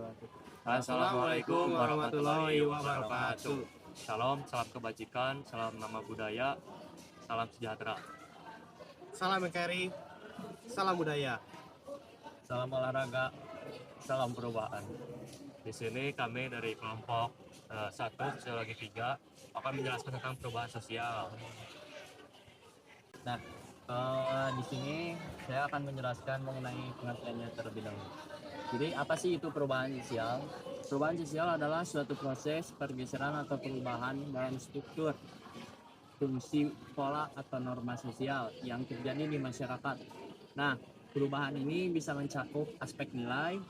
wabarakatuh. Assalamualaikum warahmatullahi wabarakatuh. Salam, salam kebajikan, salam nama budaya, salam sejahtera. Salam NKRI, salam budaya. Salam olahraga, salam perubahan. Di sini kami dari kelompok 1 Sosiologi 3 akan menjelaskan tentang perubahan sosial. Nah, di sini saya akan menjelaskan mengenai pengertiannya terlebih dahulu. Jadi, apa sih itu perubahan sosial? Perubahan sosial adalah suatu proses pergeseran atau perubahan dalam struktur, fungsi, pola, atau norma sosial yang terjadi di masyarakat. Nah, perubahan ini bisa mencakup aspek nilai,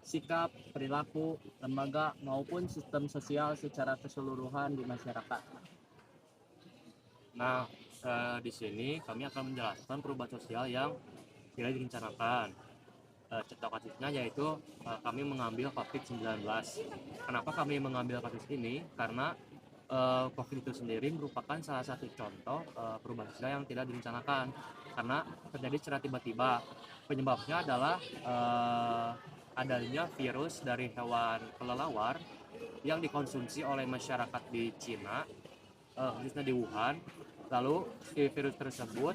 sikap, perilaku, lembaga, maupun sistem sosial secara keseluruhan di masyarakat. Nah, di sini kami akan menjelaskan perubahan sosial yang tidak direncanakan. Contoh kasusnya yaitu kami mengambil COVID-19. Kenapa kami mengambil kasus ini? Karena COVID itu sendiri merupakan salah satu contoh perubahan sosial yang tidak direncanakan karena terjadi secara tiba-tiba. Penyebabnya adalah adanya virus dari hewan kelelawar yang dikonsumsi oleh masyarakat di Cina, khususnya di Wuhan. Lalu si virus tersebut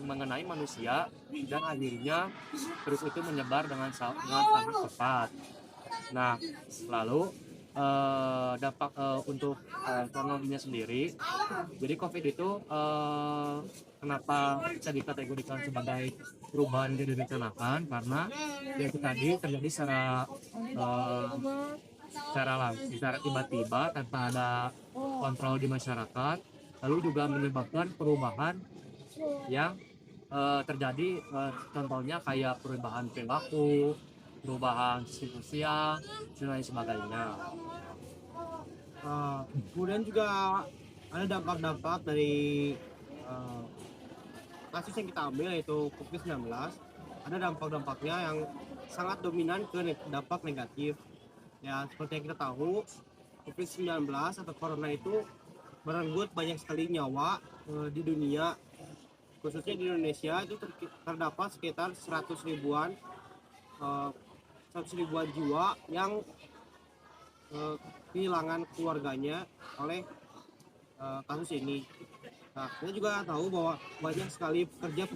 mengenai manusia dan akhirnya virus itu menyebar dengan sangat cepat. Nah, lalu dampak untuk kronologinya sendiri. Jadi COVID itu kenapa bisa dikategorikan sebagai perubahan yang direncanakan? Karena itu tadi terjadi secara tiba-tiba tanpa ada kontrol di masyarakat, lalu juga menyebabkan perubahan yang terjadi, contohnya kayak perubahan perilaku, perubahan sistem sosial, dan lain sebagainya. Kemudian juga ada dampak-dampak dari kasus yang kita ambil yaitu COVID-19. Ada dampak-dampaknya yang sangat dominan ke dampak negatif. Ya, seperti yang kita tahu, COVID-19 atau corona itu merenggut banyak sekali nyawa di dunia. Khususnya di Indonesia itu terdapat sekitar 100 ribuan jiwa yang kehilangan keluarganya oleh kasus ini. Nah, kita juga tahu bahwa banyak sekali pekerja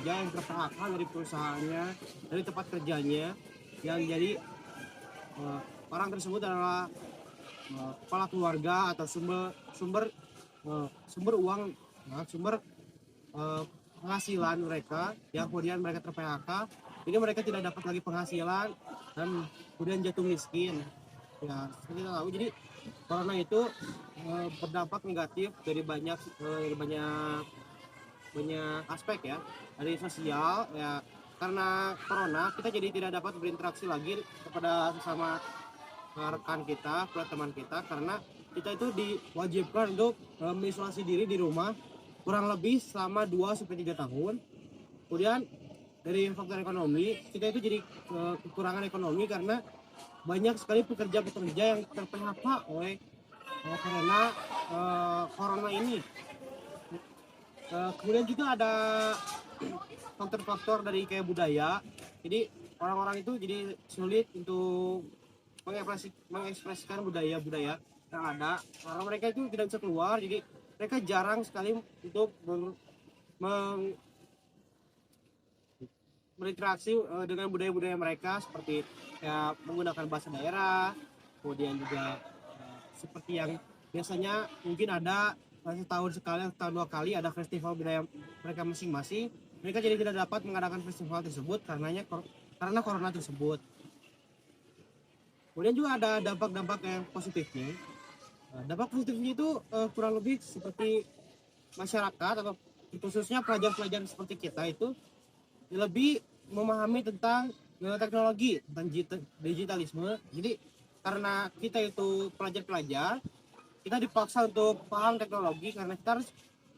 yang ter-PHK dari perusahaannya, dari tempat kerjanya, yang jadi orang tersebut adalah kepala keluarga atau sumber uang, sumber penghasilan mereka, yang kemudian mereka ter-PHK. Jadi mereka tidak dapat lagi penghasilan dan kemudian jatuh miskin. Ya, seperti kita tahu, jadi corona itu berdampak negatif dari banyak aspek ya, dari sosial ya. Karena corona kita jadi tidak dapat berinteraksi lagi kepada sesama rekan kita, teman kita, karena kita itu diwajibkan untuk mengisolasi diri di rumah kurang lebih selama 2-3 tahun. Kemudian dari faktor ekonomi, kita itu jadi kekurangan ekonomi karena banyak sekali pekerja-pekerja yang ter-PHK oleh karena corona ini. Kemudian juga ada faktor-faktor dari kayak budaya. Jadi orang-orang itu jadi sulit untuk mengekspresikan budaya-budaya yang ada karena mereka itu tidak bisa keluar. Jadi mereka jarang sekali untuk berinteraksi dengan budaya-budaya mereka, seperti ya menggunakan bahasa daerah. Kemudian juga seperti yang biasanya mungkin ada setahun sekali, setahun 2 kali ada festival budaya mereka masing-masing. Mereka jadi tidak dapat mengadakan festival tersebut karena corona tersebut. Kemudian juga ada dampak-dampak yang positifnya. Dampak positifnya itu kurang lebih seperti masyarakat atau khususnya pelajar-pelajar seperti kita itu lebih memahami tentang teknologi, tentang digitalisme. Jadi karena kita itu pelajar-pelajar, kita dipaksa untuk paham teknologi karena kita harus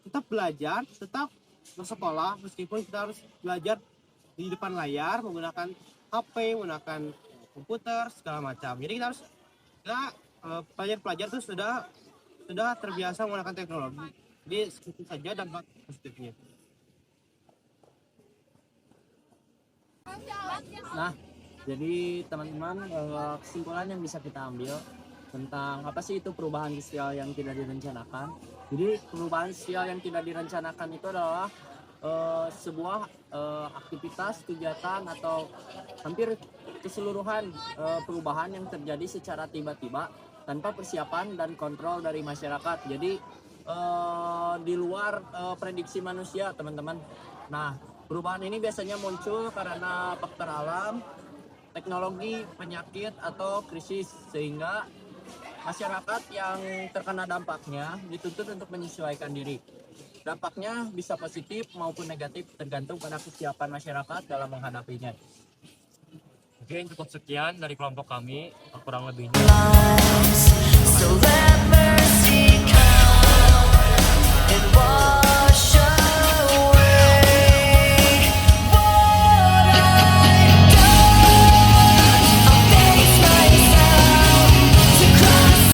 tetap belajar, tetap bersekolah, meskipun kita harus belajar di depan layar menggunakan HP, menggunakan komputer segala macam. Jadi pelajar-pelajar itu sudah terbiasa menggunakan teknologi. Jadi segitu saja dampak positifnya. Nah, jadi teman-teman, kesimpulan yang bisa kita ambil tentang apa sih itu perubahan sosial yang tidak direncanakan. Jadi perubahan sosial yang tidak direncanakan itu adalah sebuah aktivitas, kegiatan atau hampir keseluruhan perubahan yang terjadi secara tiba-tiba tanpa persiapan dan kontrol dari masyarakat. Jadi di luar prediksi manusia, teman-teman. Nah, perubahan ini biasanya muncul karena faktor alam, teknologi, penyakit, atau krisis, sehingga masyarakat yang terkena dampaknya dituntut untuk menyesuaikan diri. Dampaknya bisa positif maupun negatif tergantung pada kesiapan masyarakat dalam menghadapinya. Oke, cukup sekian dari kelompok kami, kurang lebihnya. So let